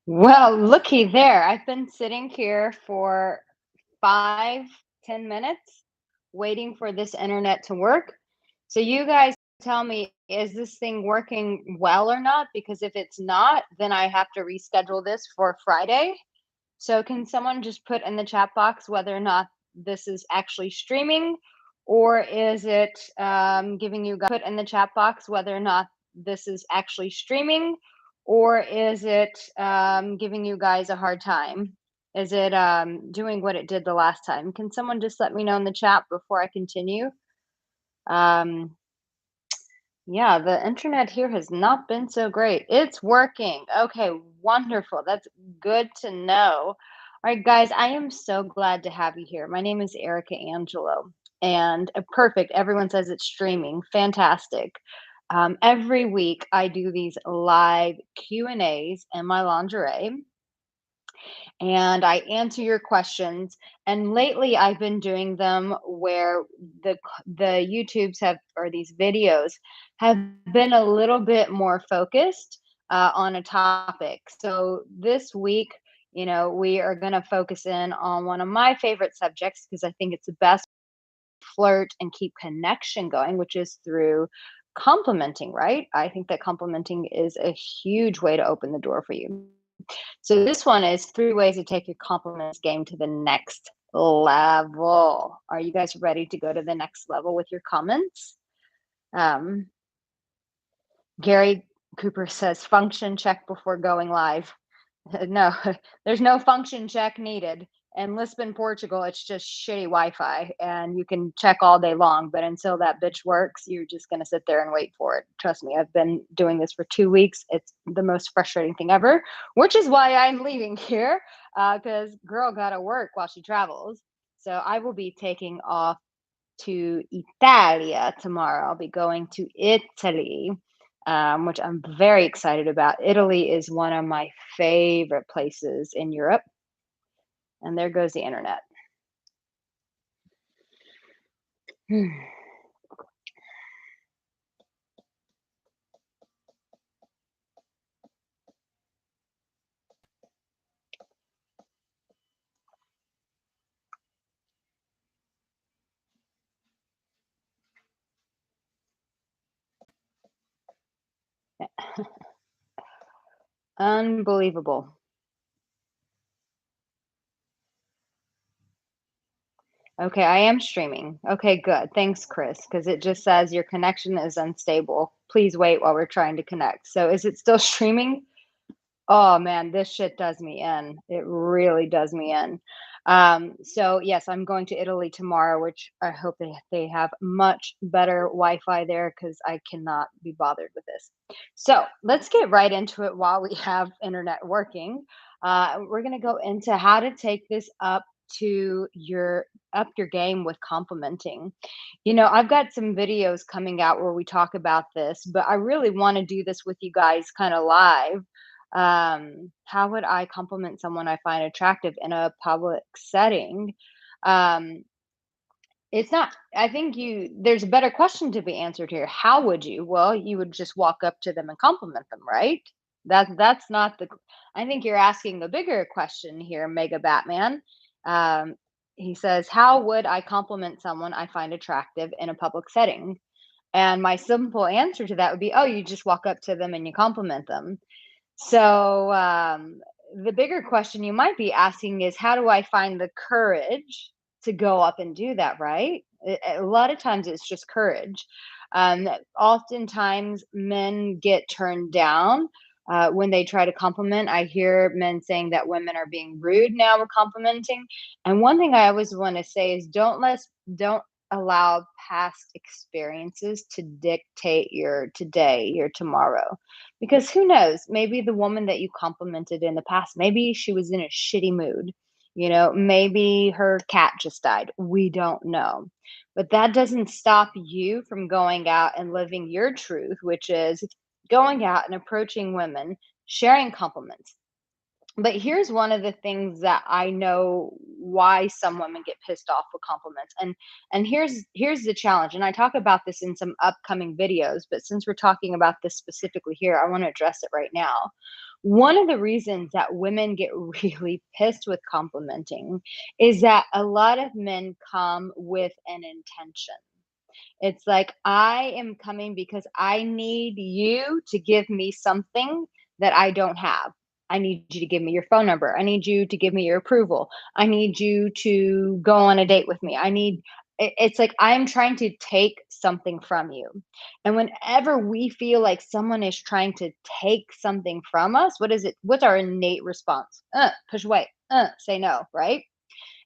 Well, looky there. I've been sitting here for 5, 10 minutes waiting for this internet to work. So you guys tell me, is this thing working well or not? Because if it's not, then I have to reschedule this for Friday. So can someone just put in the chat box whether or not this is actually streaming, or is it giving you guys put in the chat box whether or not this is actually streaming, or is it giving you guys a hard time? Is it doing what it did the last time? Can someone just let me know in the chat before I continue? Um, yeah, the internet here has not been so great. It's working. Okay, wonderful. That's good to know. All right, guys, I am so glad to have you here. My name is Erica Angelo, and perfect. Everyone says it's streaming. Fantastic. Every week, I do these live Q&As in my lingerie, and I answer your questions. And lately, I've been doing them where the YouTubes have or these videos have been a little bit more focused on a topic. So this week, we are going to focus in on one of my favorite subjects because I think it's the best to flirt and keep connection going, which is through complimenting, right? I think that complimenting is a huge way to open the door for you. So this one is 3 ways to take your compliments game to the next level. Are you guys ready to go to the next level with your comments? Um, Gary Cooper says function check before going live. No, there's no function check needed. In Lisbon, Portugal, it's just shitty Wi-Fi, and you can check all day long. But until that bitch works, you're just gonna sit there and wait for it. Trust me, I've been doing this for 2 weeks. It's the most frustrating thing ever, which is why I'm leaving here, because girl gotta work while she travels. So I will be taking off to Italia tomorrow. I'll be going to Italy, which I'm very excited about. Italy is one of my favorite places in Europe. And there goes the internet. Unbelievable. Okay, I am streaming. Okay, good. Thanks, Chris, because it just says your connection is unstable. Please wait while we're trying to connect. So is it still streaming? Oh man, this shit does me in. It really does me in. So yes, I'm going to Italy tomorrow, which I hope they have much better Wi-Fi there because I cannot be bothered with this. So let's get right into it while we have internet working. We're gonna go into how to take this to your game with complimenting. I've got some videos coming out where we talk about this, but I really want to do this with you guys kind of live. How would I compliment someone I find attractive in a public setting? Um, it's not, I think there's a better question to be answered here. How would you? Well, you would just walk up to them and compliment them, right? That's not I think you're asking the bigger question here, Mega Batman. Um, he says, how would I compliment someone I find attractive in a public setting? And my simple answer to that would be, oh, you just walk up to them and you compliment them. So, the bigger question you might be asking is, how do I find the courage to go up and do that, right? A lot of times it's just courage. Oftentimes men get turned down when they try to compliment. I hear men saying that women are being rude now with complimenting. And one thing I always want to say is don't allow past experiences to dictate your today, your tomorrow, because who knows? Maybe the woman that you complimented in the past, maybe she was in a shitty mood. Maybe her cat just died. We don't know. But that doesn't stop you from going out and living your truth, which is going out and approaching women, sharing compliments. But here's one of the things that I know why some women get pissed off with compliments. And here's the challenge. And I talk about this in some upcoming videos, but since we're talking about this specifically here, I want to address it right now. One of the reasons that women get really pissed with complimenting is that a lot of men come with an intention. It's like, I am coming because I need you to give me something that I don't have. I need you to give me your phone number. I need you to give me your approval. I need you to go on a date with me. It's like I'm trying to take something from you. And whenever we feel like someone is trying to take something from us, what is it? What's our innate response? Push away, say no, right?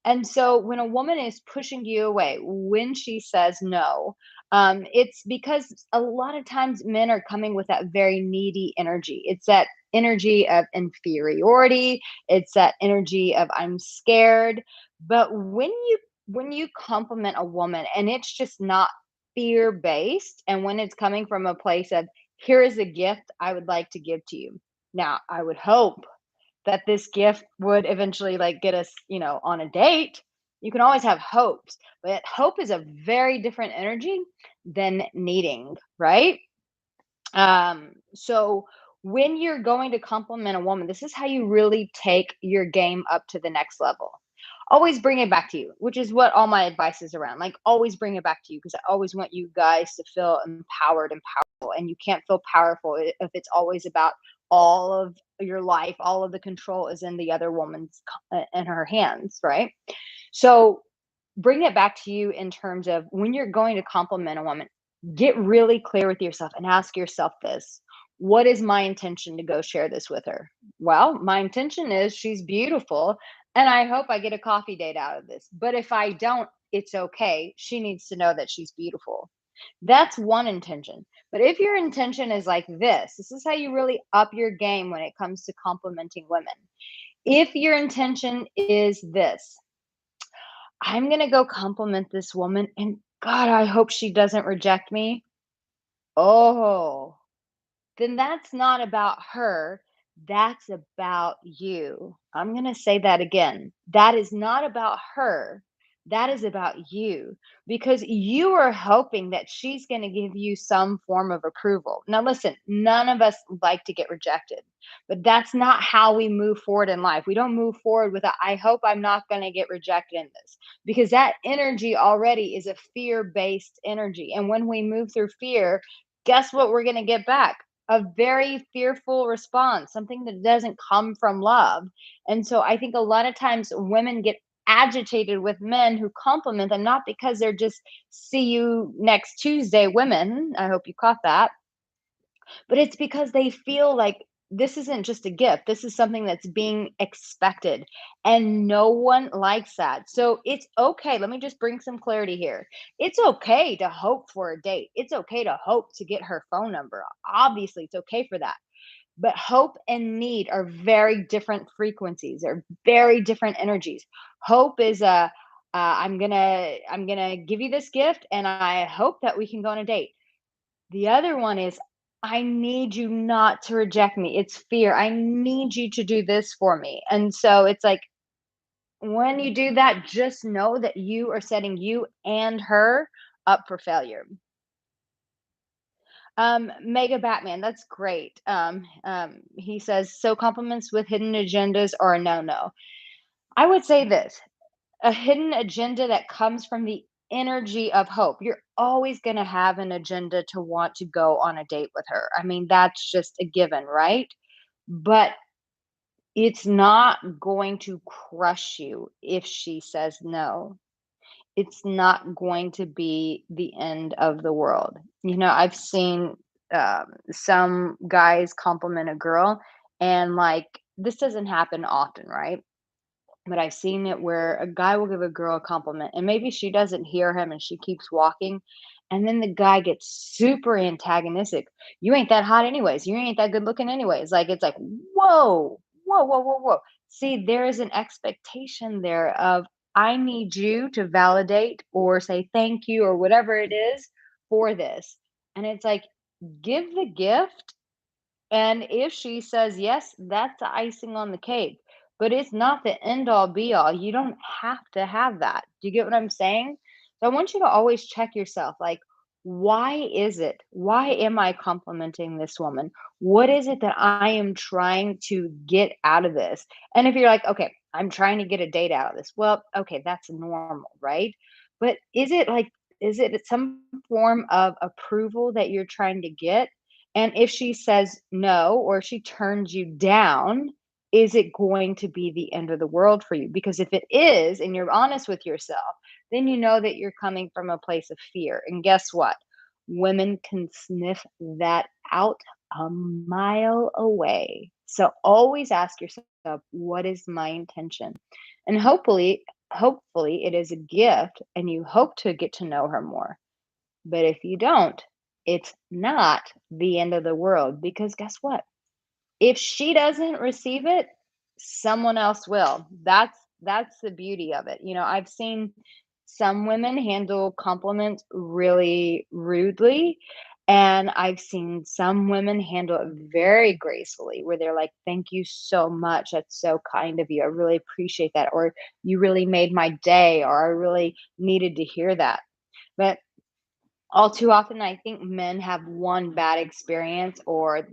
And so when a woman is pushing you away, when she says no, it's because a lot of times men are coming with that very needy energy. It's that energy of inferiority. It's that energy of I'm scared. But when you compliment a woman and it's just not fear based, and when it's coming from a place of here is a gift I would like to give to you. Now, I would hope that this gift would eventually like get us, on a date. You can always have hopes, but hope is a very different energy than needing, right? So when you're going to compliment a woman, this is how you really take your game up to the next level. Always bring it back to you, which is what all my advice is around. Like, always bring it back to you because I always want you guys to feel empowered and powerful. And you can't feel powerful if it's always about all of your life, all of the control is in the other woman's in her hands, right? So bring it back to you in terms of when you're going to compliment a woman, get really clear with yourself and ask yourself this. What is my intention to go share this with her? Well, my intention is she's beautiful and I hope I get a coffee date out of this. But if I don't, it's okay. She needs to know that she's beautiful. That's one intention. But if your intention is like this is how you really up your game when it comes to complimenting women. If your intention is this, I'm going to go compliment this woman and God, I hope she doesn't reject me. Oh, then that's not about her. That's about you. I'm going to say that again. That is not about her. That is about you because you are hoping that she's going to give you some form of approval. Now, listen, none of us like to get rejected, but that's not how we move forward in life. We don't move forward with a, I hope I'm not going to get rejected in this because that energy already is a fear based energy. And when we move through fear, guess what we're going to get back? A very fearful response, something that doesn't come from love. And so I think a lot of times women get agitated with men who compliment them, not because they're just see you next Tuesday women. I hope you caught that. But it's because they feel like this isn't just a gift. This is something that's being expected. And no one likes that. So it's okay. Let me just bring some clarity here. It's okay to hope for a date. It's okay to hope to get her phone number. Obviously, it's okay for that. But hope and need are very different frequencies. They're very different energies. Hope is a I'm gonna give you this gift, and I hope that we can go on a date. The other one is, I need you not to reject me. It's fear. I need you to do this for me. And so it's like when you do that, just know that you are setting you and her up for failure. Mega Batman, that's great. He says, so compliments with hidden agendas are a no-no. I would say this, a hidden agenda that comes from the energy of hope. You're always going to have an agenda to want to go on a date with her. I mean, that's just a given, right? But it's not going to crush you if she says no. It's not going to be the end of the world. I've seen some guys compliment a girl, and like this doesn't happen often, right? But I've seen it where a guy will give a girl a compliment and maybe she doesn't hear him and she keeps walking. And then the guy gets super antagonistic. You ain't that hot anyways. You ain't that good looking anyways. Like it's like, whoa, whoa, whoa, whoa, whoa. See, there is an expectation there of I need you to validate or say thank you or whatever it is for this. And it's like, give the gift, and if she says yes, that's the icing on the cake. But it's not the end all be all. You don't have to have that. Do you get what I'm saying? So I want you to always check yourself like, Why is it? Why am I complimenting this woman? What is it that I am trying to get out of this? And if you're like, okay, I'm trying to get a date out of this, well, okay, that's normal, right? But is it some form of approval that you're trying to get? And if she says no, or she turns you down, is it going to be the end of the world for you? Because if it is, and you're honest with yourself, then you know that you're coming from a place of fear. And guess what? Women can sniff that out a mile away. So always ask yourself, what is my intention? And hopefully it is a gift and you hope to get to know her more. But if you don't, it's not the end of the world, because guess what? If she doesn't receive it, someone else will. That's the beauty of it. I've seen some women handle compliments really rudely, and I've seen some women handle it very gracefully, where they're like, "Thank you so much. That's so kind of you. I really appreciate that." Or, "You really made my day," or, "I really needed to hear that." But all too often, I think men have one bad experience, or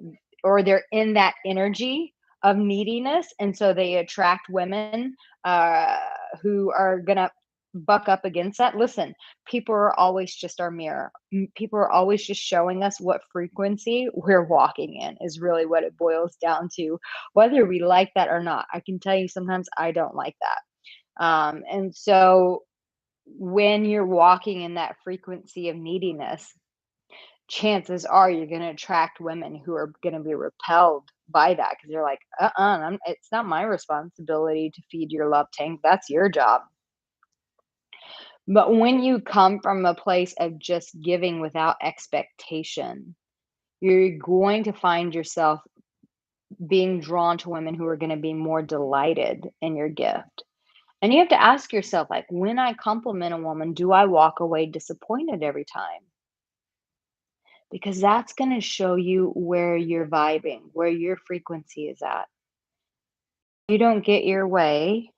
they're in that energy of neediness, and so they attract women, uh, who are gonna buck up against that. Listen, people are always just our mirror. People are always just showing us what frequency we're walking in, is really what it boils down to, whether we like that or not. I can tell you sometimes I don't like that. And so when you're walking in that frequency of neediness, chances are you're going to attract women who are going to be repelled by that, because they're like, it's not my responsibility to feed your love tank. That's your job. But when you come from a place of just giving without expectation, you're going to find yourself being drawn to women who are going to be more delighted in your gift. And you have to ask yourself, like, when I compliment a woman, do I walk away disappointed every time? Because that's going to show you where you're vibing, where your frequency is at. You don't get your way,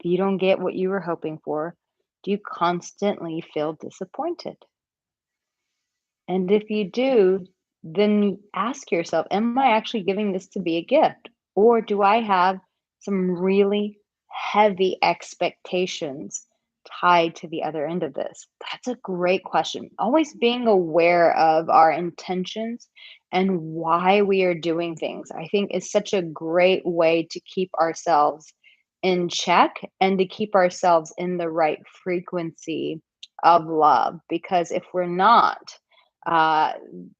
you don't get what you were hoping for, do you constantly feel disappointed? And if you do, then ask yourself, am I actually giving this to be a gift? Or do I have some really heavy expectations tied to the other end of this? That's a great question. Always being aware of our intentions and why we are doing things, I think, is such a great way to keep ourselves in check and to keep ourselves in the right frequency of love. Because if we're not, uh,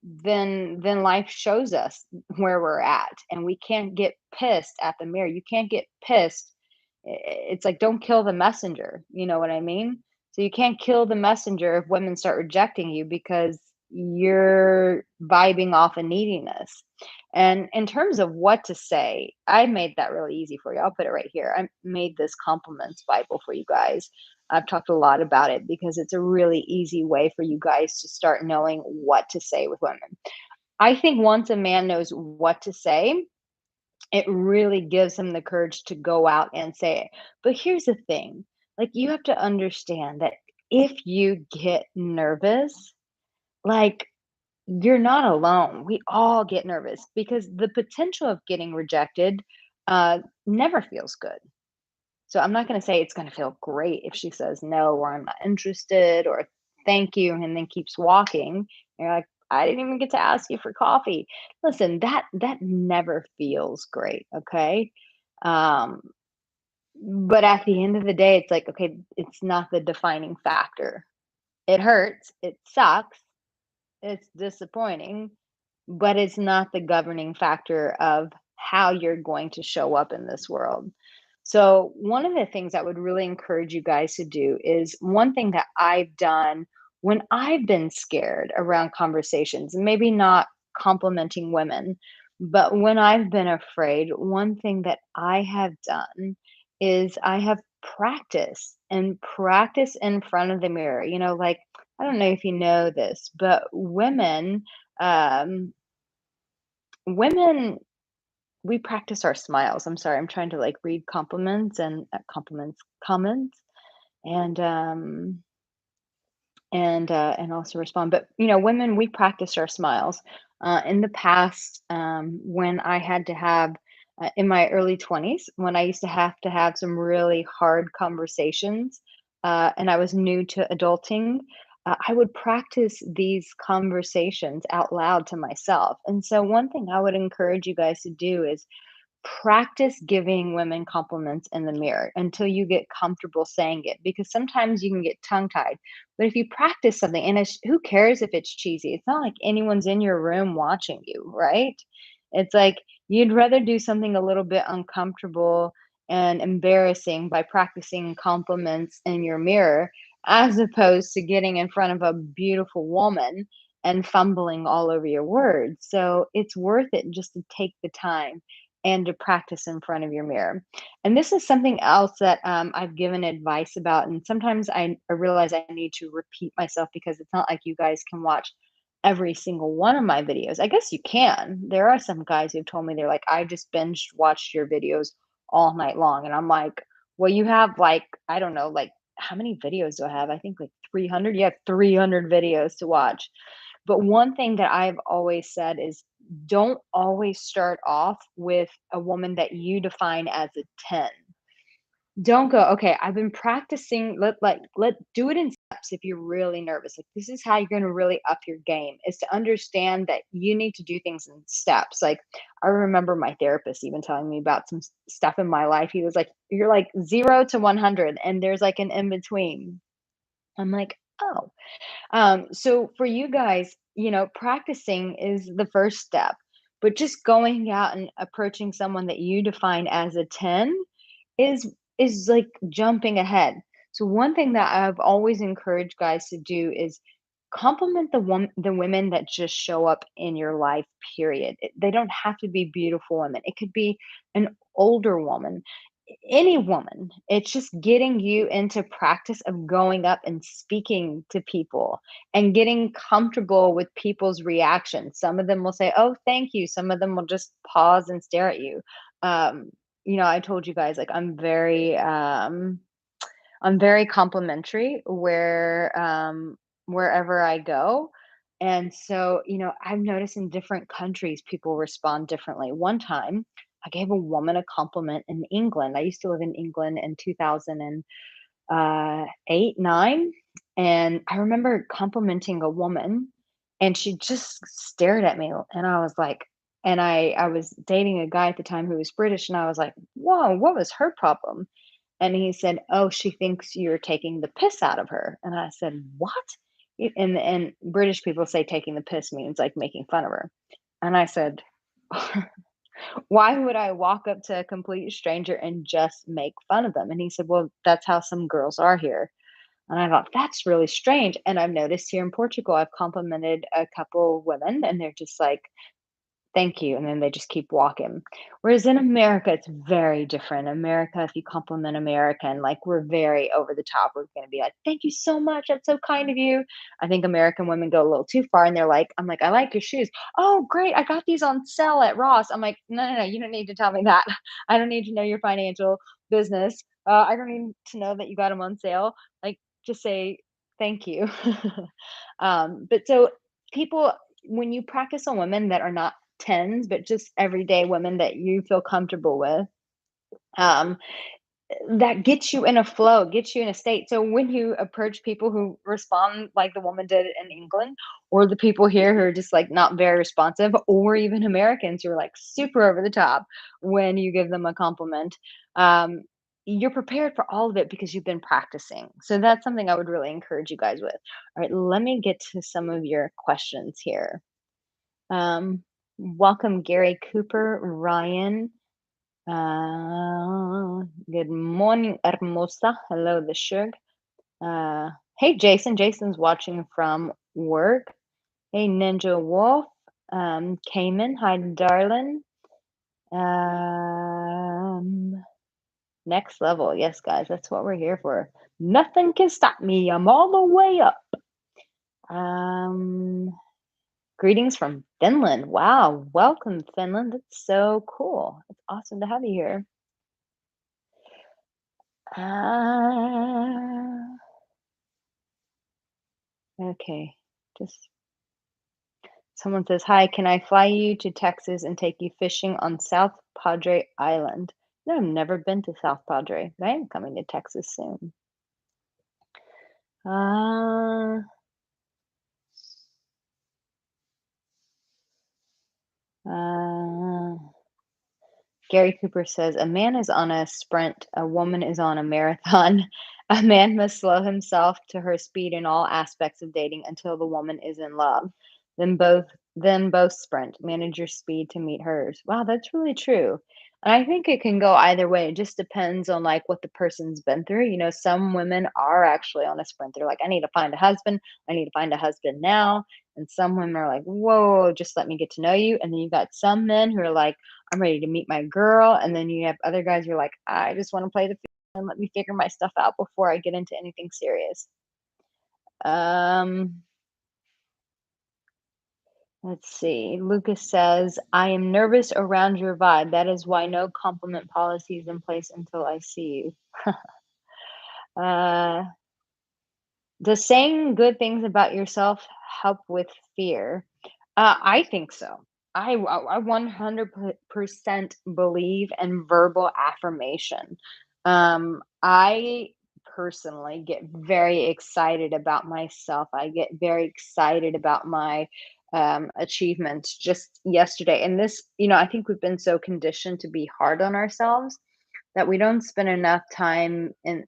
then life shows us where we're at, and we can't get pissed at the mirror. You can't get pissed. It's like, don't kill the messenger. You know what I mean? So you can't kill the messenger if women start rejecting you because you're vibing off of neediness. And in terms of what to say, I made that really easy for you. I'll put it right here. I made this compliments Bible for you guys. I've talked a lot about it because it's a really easy way for you guys to start knowing what to say with women. I think once a man knows what to say, it really gives him the courage to go out and say it. But here's the thing, like, you have to understand that if you get nervous, like, you're not alone. We all get nervous because the potential of getting rejected never feels good. So I'm not gonna say it's gonna feel great if she says no, or I'm not interested, or thank you, and then keeps walking. You're like, I didn't even get to ask you for coffee. Listen, that never feels great, okay? Um, but at the end of the day, it's like, okay, it's not the defining factor. It hurts, it sucks, it's disappointing, but it's not the governing factor of how you're going to show up in this world. So, one of the things I would really encourage you guys to do is one thing that I've done when I've been scared around conversations, and maybe not complimenting women, but when I've been afraid, one thing that I have done is I have practiced and practice in front of the mirror. Like, I don't know if you know this, but um, women, we practice our smiles. I'm sorry, I'm trying to like read compliments and comments, and and also respond. But women, we practice our smiles. In the past, when I had to have in my early 20s, when I used to have some really hard conversations, and I was new to adulting, I would practice these conversations out loud to myself. And so, one thing I would encourage you guys to do is practice giving women compliments in the mirror until you get comfortable saying it, because sometimes you can get tongue tied. But if you practice something, and who cares if it's cheesy? It's not like anyone's in your room watching you, right? It's like you'd rather do something a little bit uncomfortable and embarrassing by practicing compliments in your mirror, as opposed to getting in front of a beautiful woman and fumbling all over your words. So it's worth it just to take the time and to practice in front of your mirror. And this is something else that I've given advice about. And sometimes I realize I need to repeat myself, because it's not like you guys can watch every single one of my videos. I guess you can. There are some guys who've told me, they're like, I just binge watched your videos all night long. And I'm like, well, you have like, I don't know, like, how many videos do I have? I think like 300. You have 300 videos to watch. But one thing that I've always said is, don't always start off with a woman that you define as a 10. Don't go, okay, I've been practicing. Let do it in steps. If you're really nervous, like, this is how you're going to really up your game, is to understand that you need to do things in steps. Like, I remember my therapist even telling me about some stuff in my life. He was like, you're like 0 to 100, and there's like an in between. I'm like, oh. So for you guys, practicing is the first step, but just going out and approaching someone that you define as a 10 is is like jumping ahead. So one thing that I've always encouraged guys to do is compliment the women that just show up in your life, period. They don't have to be beautiful women. It could be an older woman, any woman. It's just getting you into practice of going up and speaking to people and getting comfortable with people's reactions. Some of them will say, "Oh, thank you." Some of them will just pause and stare at you. Um, I told you guys, like, I'm very complimentary wherever I go. And so, I've noticed in different countries people respond differently. One time, I gave a woman a compliment in England. I used to live in England in 2008, 9, and I remember complimenting a woman, and she just stared at me, and I was like, and I was dating a guy at the time who was British, and I was like, "Whoa, what was her problem?" And he said, "Oh, she thinks you're taking the piss out of her." And I said, "What?" And British people say taking the piss means like making fun of her. And I said, "Why would I walk up to a complete stranger and just make fun of them?" And he said, "Well, that's how some girls are here." And I thought, that's really strange. And I've noticed here in Portugal, I've complimented a couple of women, and they're just like, "Thank you," and then they just keep walking. Whereas in America, it's very different. America, if you compliment American, like, we're very over the top. We're gonna be like, "Thank you so much. That's so kind of you." I think American women go a little too far, and I'm like, "I like your shoes." "Oh, great. I got these on sale at Ross." I'm like, "No, no, no. You don't need to tell me that. I don't need to know your financial business. I don't need to know that you got them on sale. Like, just say thank you." But so people, when you practice on women that are not tens, but just everyday women that you feel comfortable with, um, that gets you in a flow, gets you in a state. So when you approach people who respond like the woman did in England, or the people here who are just like not very responsive, or even Americans who are like super over the top when you give them a compliment, um, you're prepared for all of it because you've been practicing. So that's something I would really encourage you guys with. All right, let me get to some of your questions here. Um, Welcome, Gary Cooper, Ryan. Good morning, Hermosa. Hello, the Shug. Hey, Jason. Jason's watching from work. Hey, Ninja Wolf. Cayman. Hi, darling. Um, Next level. Yes, guys, that's what we're here for. Nothing can stop me. I'm all the way up. Um, Greetings from Finland. Wow, welcome, Finland. That's so cool. It's awesome to have you here. Uh, Okay. Just someone says, "Hi, can I fly you to Texas and take you fishing on South Padre Island?" No, I've never been to South Padre, but I am coming to Texas soon. Uh, uh, Gary Cooper says, "A man is on a sprint, a woman is on a marathon. A man must slow himself to her speed in all aspects of dating until the woman is in love. Then both sprint. Manage your speed to meet hers." Wow, that's really true. And I think it can go either way. It just depends on like what the person's been through. Some women are actually on a sprint. They're like, I need to find a husband. I need to find a husband now. And some women are like, whoa, just let me get to know you. And then you got some men who are like, I'm ready to meet my girl. And then you have other guys who are like, I just want to play the field and let me figure my stuff out before I get into anything serious. Um, let's see. Lucas says, I am nervous around your vibe. That is why no compliment policy is in place until I see you. uh, Does saying good things about yourself help with fear? I think so. I 100% believe in verbal affirmation. I personally get very excited about myself. I get very excited about my achievements. Just yesterday, and this, I think we've been so conditioned to be hard on ourselves that we don't spend enough time in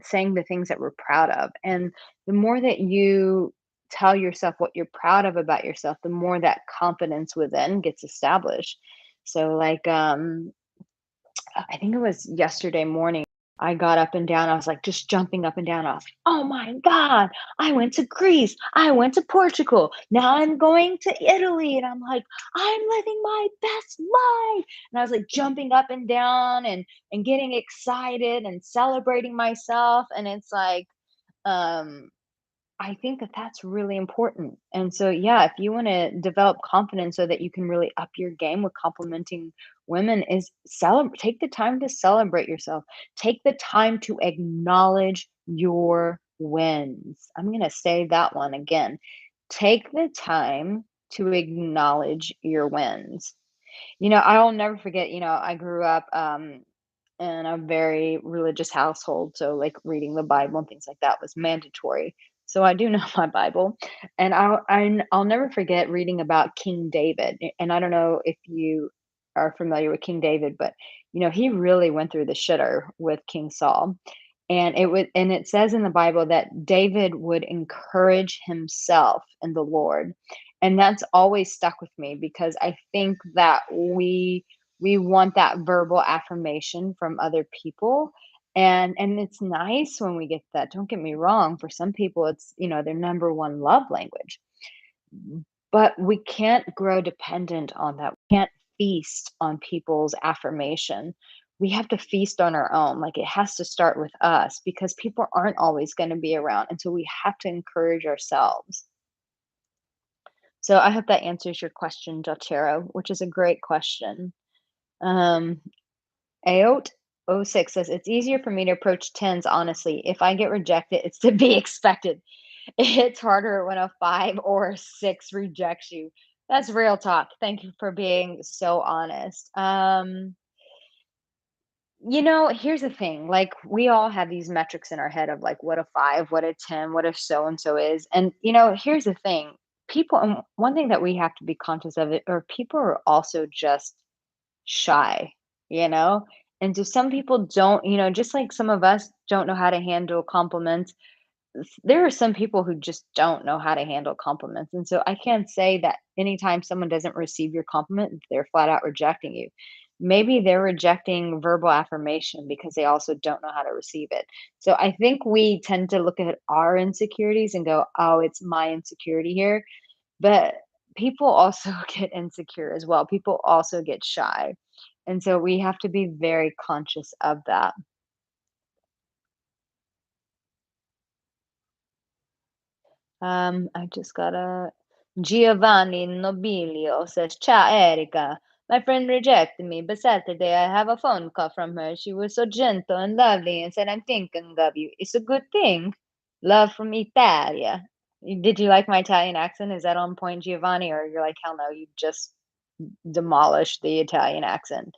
saying the things that we're proud of. And the more that you tell yourself what you're proud of about yourself, the more that confidence within gets established. So, like, I think it was yesterday morning, I got up and down. I was like just jumping up and down. I was like, oh my God, I went to Greece. I went to Portugal. Now I'm going to Italy. And I'm like, I'm living my best life. And I was like jumping up and down and getting excited and celebrating myself. And it's like, um, I think that that's really important. And so, yeah, if you want to develop confidence so that you can really up your game with complimenting women, is celebrate. Take the time to celebrate yourself. Take the time to acknowledge your wins. I'm going to say that one again. Take the time to acknowledge your wins. I'll never forget, I grew up in a very religious household, so like reading the Bible and things like that was mandatory. So I do know my Bible, and I'll never forget reading about King David. And I don't know if you are familiar with King David, but he really went through the shitter with King Saul. And it says in the Bible that David would encourage himself in the Lord. And that's always stuck with me because I think that we want that verbal affirmation from other people. And it's nice when we get that. Don't get me wrong. For some people, it's, their number one love language. But we can't grow dependent on that. We can't feast on people's affirmation. We have to feast on our own. Like it has to start with us because people aren't always going to be around. And so we have to encourage ourselves. So I hope that answers your question, Jotero, which is a great question. Um, Aot oh 06 says, "It's easier for me to approach tens, honestly. If I get rejected, it's to be expected. It's harder when a 5 or a 6 rejects you." That's real talk. Thank you for being so honest. Here's the thing, like, we all have these metrics in our head of, like, what a 5, what a 10, what a so and so is, and, here's the thing, people and one thing that we have to be conscious of it or people are also just shy, you know? And so some people don't, just like some of us don't know how to handle compliments, there are some people who just don't know how to handle compliments. And so I can't say that anytime someone doesn't receive your compliment, they're flat out rejecting you. Maybe they're rejecting verbal affirmation because they also don't know how to receive it. So I think we tend to look at our insecurities and go, oh, it's my insecurity here. But people also get insecure as well. People also get shy. And so we have to be very conscious of that. I just got a Giovanni Nobilio says, Ciao Erica. My friend rejected me, but Saturday I have a phone call from her. She was so gentle and lovely and said, I'm thinking of you. It's a good thing. Love from Italia. Did you like my Italian accent? Is that on point, Giovanni? Or you're like, hell no, you just demolished the Italian accent?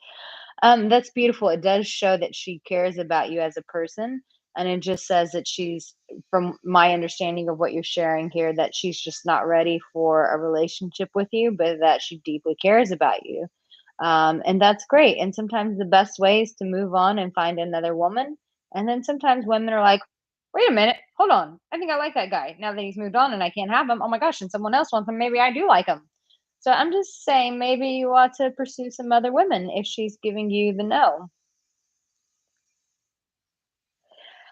That's beautiful. It does show that she cares about you as a person. And it just says that she's, from my understanding of what you're sharing here, that she's just not ready for a relationship with you, but that she deeply cares about you. And that's great. And sometimes the best way is to move on and find another woman. And then sometimes women are like, wait a minute, hold on. I think I like that guy. Now that he's moved on and I can't have him, oh my gosh, and someone else wants him. Maybe I do like him. So I'm just saying maybe you ought to pursue some other women if she's giving you the no.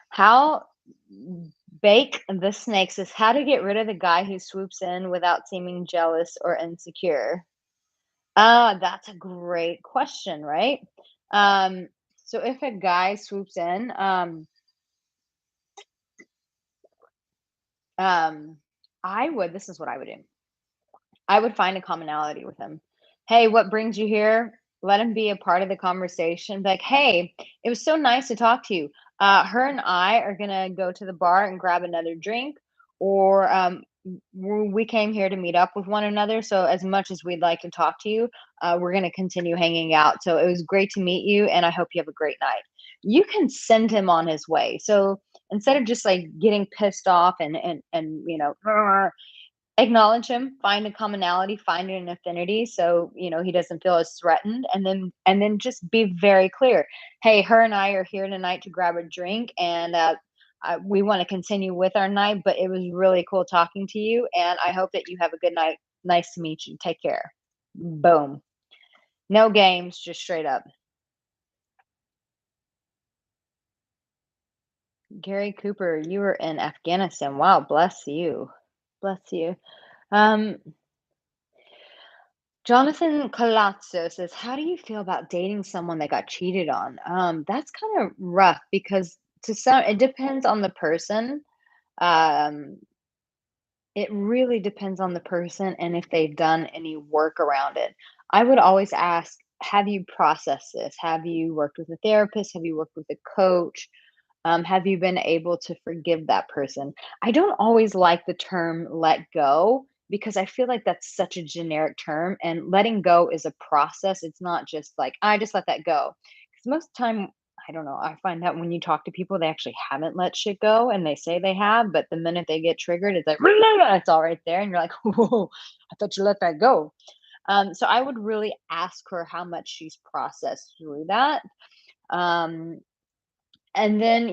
How bake the snake says how to get rid of the guy who swoops in without seeming jealous or insecure. That's a great question, right? Um, so if a guy swoops in, um, I would, this is what I would do. I would find a commonality with him. Hey, what brings you here? Let him be a part of the conversation. Be like, hey, it was so nice to talk to you. Her and I are gonna go to the bar and grab another drink, or we came here to meet up with one another. So as much as we'd like to talk to you, we're gonna continue hanging out. So it was great to meet you, and I hope you have a great night. You can send him on his way. So instead of just like getting pissed off and acknowledge him, find a commonality, find an affinity so, he doesn't feel as threatened, and then just be very clear. "Hey, her and I are here tonight to grab a drink, and, we wanna continue with our night, but it was really cool talking to you, and I hope that you have a good night. Nice to meet you. Take care." Boom. No games, just straight up. Gary Cooper, you were in Afghanistan. Wow, bless you. Bless you. Um Jonathan Colazzo says, "How do you feel about dating someone that got cheated on?" That's kind of rough because to some, it depends on the person. Um, it really depends on the person and if they've done any work around it. I would always ask, have you processed this? Have you worked with a therapist? Have you worked with a coach? Have you been able to forgive that person? I don't always like the term let go because I feel like that's such a generic term, and letting go is a process. It's not just like, I just let that go. Because most of the time, I don't know, I find that when you talk to people, they actually haven't let shit go and they say they have, but the minute they get triggered, it's like, it's all right there. And you're like, whoa, I thought you let that go. So I would really ask her how much she's processed through that. Um, and then,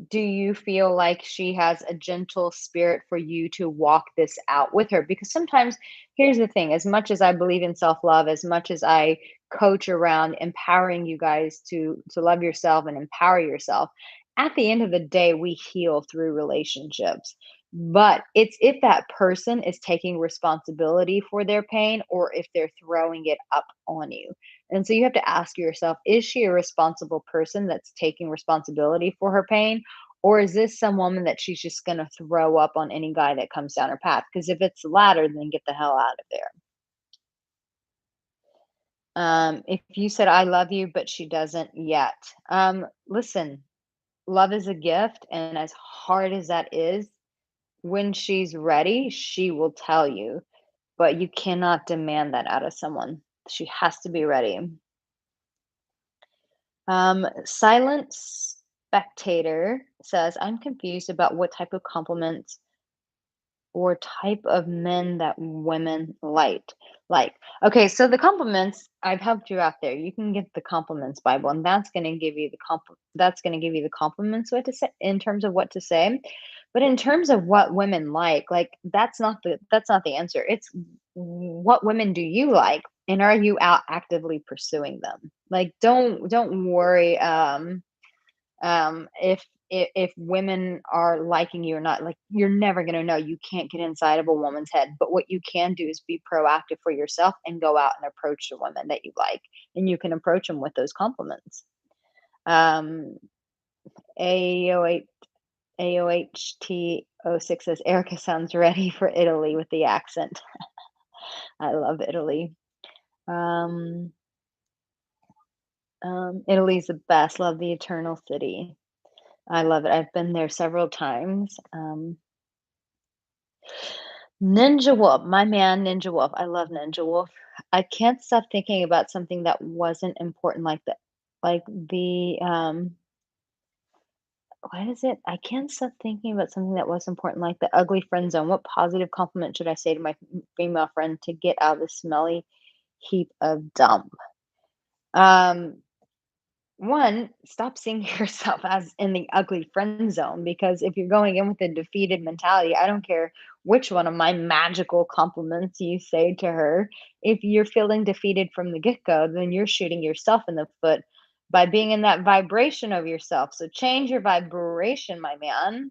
do you feel like she has a gentle spirit for you to walk this out with her? Because sometimes, here's the thing, as much as I believe in self-love, as much as I coach around empowering you guys to love yourself and empower yourself, at the end of the day, we heal through relationships. But it's if that person is taking responsibility for their pain or if they're throwing it up on you. And so you have to ask yourself, is she a responsible person that's taking responsibility for her pain? Or is this some woman that she's just going to throw up on any guy that comes down her path? Because if it's the latter, then get the hell out of there. If you said, I love you, but she doesn't yet, listen, love is a gift. And as hard as that is, when she's ready, she will tell you, but you cannot demand that out of someone. She has to be ready. Silent Spectator says, I'm confused about what type of compliments or type of men that women like. Okay, so the compliments, I've helped you out there. You can get the compliments Bible, and that's going to give you that's going to give you the compliments what to say in terms of what to say. But in terms of what women like that's not the answer. It's what women do you like, and are you out actively pursuing them? Like, don't worry if women are liking you or not. Like, you're never going to know. You can't get inside of a woman's head, but what you can do is be proactive for yourself and go out and approach the women that you like, and you can approach them with those compliments. um aoh aoht06 says Erica sounds ready for Italy with the accent. I love Italy. um Italy's the best. Love the eternal city. I love it. I've been there several times. Ninja Wolf, my man, Ninja Wolf. I love Ninja Wolf. I can't stop thinking about something that wasn't important, like what is it? I can't stop thinking about something that was important, like the ugly friend zone. What positive compliment should I say to my female friend to get out of the smelly heap of dump? Um, One, stop seeing yourself as in the ugly friend zone because if you're going in with a defeated mentality, I don't care which one of my magical compliments you say to her. If you're feeling defeated from the get go, then you're shooting yourself in the foot by being in that vibration of yourself. So change your vibration, my man.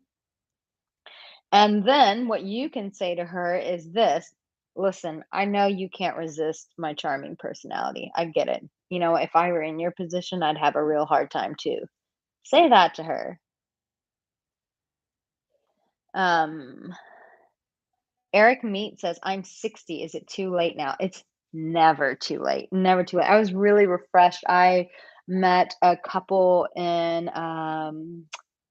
And then what you can say to her is this: listen, I know you can't resist my charming personality. I get it. You know, if I were in your position, I'd have a real hard time too. Say that to her. Um, Eric Meat says, I'm 60. Is it too late now? It's never too late. Never too late. I was really refreshed. I met a couple in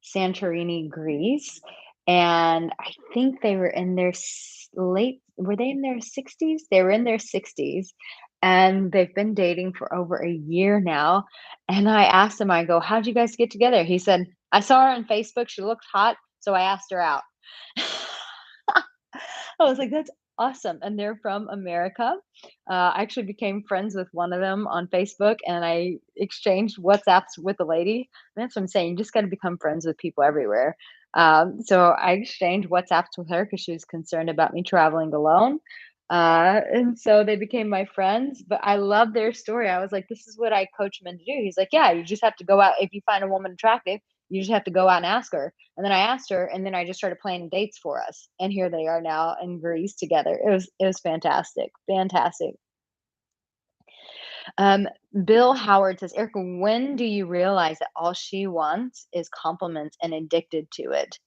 Santorini, Greece, and I think they were in their were they in their 60s? They were in their 60s, and they've been dating for over a year now. And I asked him, I go, how'd you guys get together? He said, I saw her on Facebook. She looked hot, so I asked her out. I was like, "That's awesome," and they're from America. I actually became friends with one of them on Facebook, and I exchanged WhatsApps with the lady. That's what I'm saying, you just gotta become friends with people everywhere. So I exchanged WhatsApps with her because she was concerned about me traveling alone, and so they became my friends, but I love their story. I was like, "This is what I coach men to do." He's like, "Yeah, you just have to go out if you find a woman attractive, you just have to go out and ask her." And then I asked her, and then I just started planning dates for us. And here they are now in Greece together. It was fantastic. Fantastic. Um, Bill Howard says, Erica, when do you realize that all she wants is compliments and addicted to it?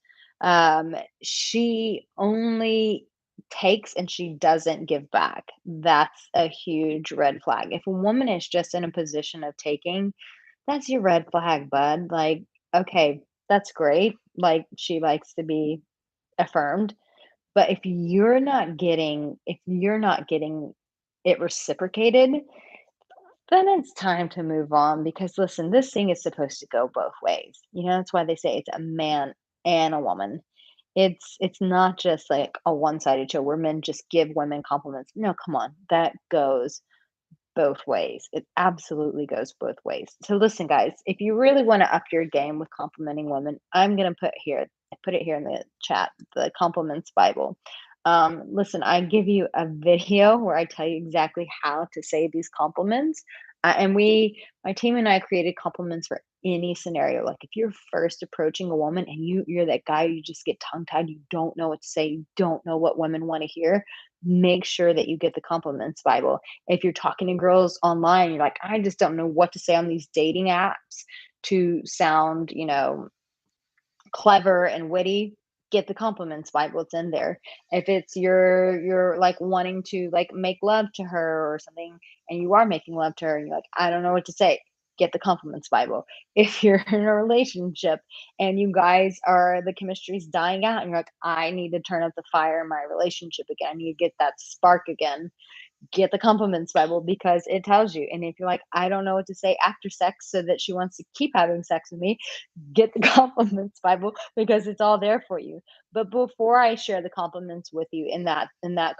She only takes and she doesn't give back. That's a huge red flag. If a woman is just in a position of taking, that's your red flag, bud. Like, okay, that's great. Like, she likes to be affirmed. But if you're not getting it reciprocated, then it's time to move on because listen, this thing is supposed to go both ways. You know, that's why they say it's a man and a woman. It's not just like a one-sided show where men just give women compliments. No, come on. That goes both ways. It absolutely goes both ways. So listen, guys, if you really want to up your game with complimenting women, I'm gonna put it here in the chat, the compliments Bible. Listen, I give you a video where I tell you exactly how to say these compliments. And my team and I created compliments for any scenario. Like if you're first approaching a woman and you're that guy, you just get tongue tied, you don't know what to say, you don't know what women want to hear. Make sure that you get the compliments Bible. If you're talking to girls online, you're like, I just don't know what to say on these dating apps to sound, clever and witty, get the compliments Bible. It's in there. If it's you're like wanting to like make love to her or something, and you are making love to her, and you're like, I don't know what to say. Get the compliments Bible. If you're in a relationship and you guys are the chemistry's dying out, and you're like, I need to turn up the fire in my relationship again. I need to get that spark again, get the compliments Bible because it tells you. And if you're like, I don't know what to say after sex so that she wants to keep having sex with me, get the compliments Bible because it's all there for you. But before I share the compliments with you in that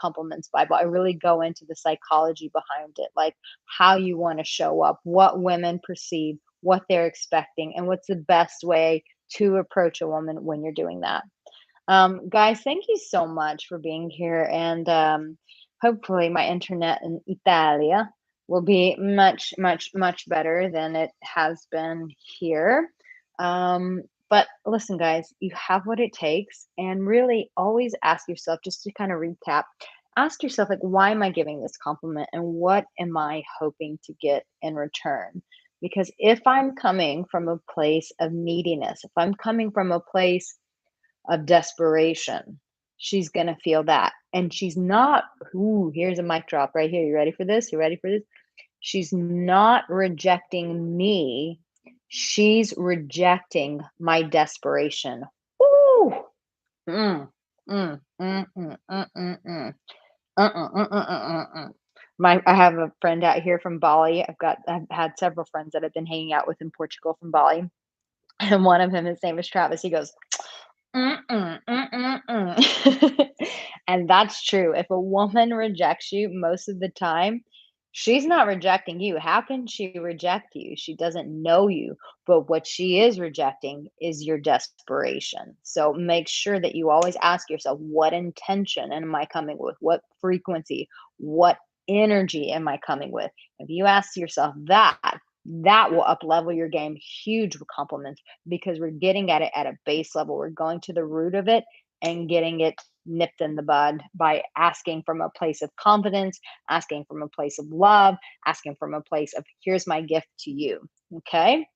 compliments Bible, I really go into the psychology behind it, like how you want to show up, what women perceive, what they're expecting, and what's the best way to approach a woman when you're doing that. Guys, thank you so much for being here. And hopefully, my internet in Italia will be much, much, much better than it has been here. But listen, guys, you have what it takes. And really always ask yourself, just to kind of recap, ask yourself, like, why am I giving this compliment? And what am I hoping to get in return? Because if I'm coming from a place of neediness, if I'm coming from a place of desperation. She's gonna feel that. And she's not, ooh, here's a mic drop right here. You ready for this? You ready for this? She's not rejecting me. She's rejecting my desperation. Ooh. Mm. Mm, mm, mm, mm, mm, mm. I have a friend out here from Bali. I've had several friends that I've been hanging out with in Portugal from Bali, and one of him, his name is Travis. He goes, "Mm-mm, mm-mm-mm." And that's true. If a woman rejects you most of the time, she's not rejecting you. How can she reject you? She doesn't know you. But what she is rejecting is your desperation. So make sure that you always ask yourself, what intention am I coming with? What frequency? What energy am I coming with? If you ask yourself that, that will up level your game huge with compliments because we're getting at it at a base level. We're going to the root of it and getting it nipped in the bud by asking from a place of confidence, asking from a place of love, asking from a place of here's my gift to you. Okay.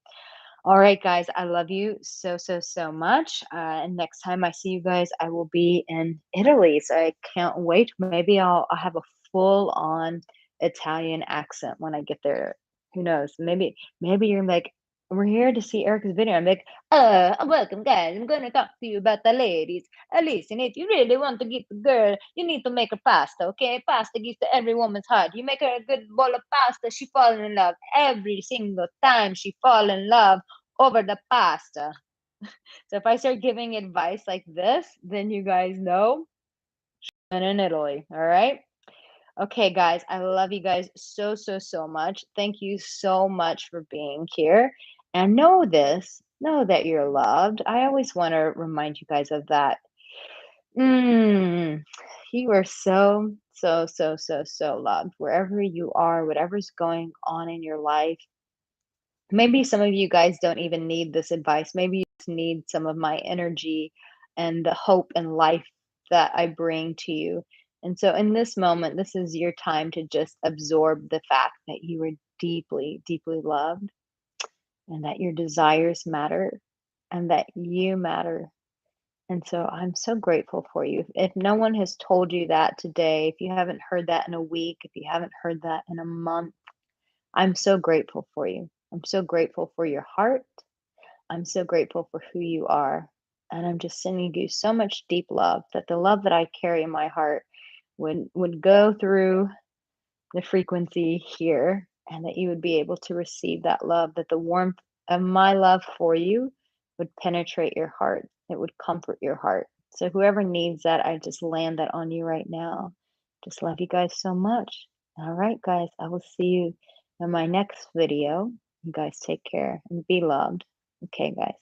All right, guys. I love you so, so, so much. And next time I see you guys, I will be in Italy. So I can't wait. Maybe I'll have a full on Italian accent when I get there. Who knows? Maybe you're like, we're here to see Erica's video. I'm like, welcome, guys. I'm going to talk to you about the ladies. Listen, if you really want to get the girl, you need to make her pasta, okay? Pasta gets to every woman's heart. You make her a good bowl of pasta, she fall in love. Every single time she fall in love over the pasta. So if I start giving advice like this, then you guys know I'm in Italy. All right. Okay, guys, I love you guys so, so, so much. Thank you so much for being here. And know this, know that you're loved. I always want to remind you guys of that. Mm, you are so, so, so, so, so loved. Wherever you are, whatever's going on in your life, maybe some of you guys don't even need this advice. Maybe you just need some of my energy and the hope and life that I bring to you. And so, in this moment, this is your time to just absorb the fact that you are deeply, deeply loved and that your desires matter and that you matter. And so, I'm so grateful for you. If no one has told you that today, if you haven't heard that in a week, if you haven't heard that in a month, I'm so grateful for you. I'm so grateful for your heart. I'm so grateful for who you are. And I'm just sending you so much deep love that the love that I carry in my heart would go through the frequency here and that you would be able to receive that love, that the warmth of my love for you would penetrate your heart. It would comfort your heart. So whoever needs that, I just land that on you right now. Just love you guys so much. All right, guys, I will see you in my next video. You guys take care and be loved. Okay, guys.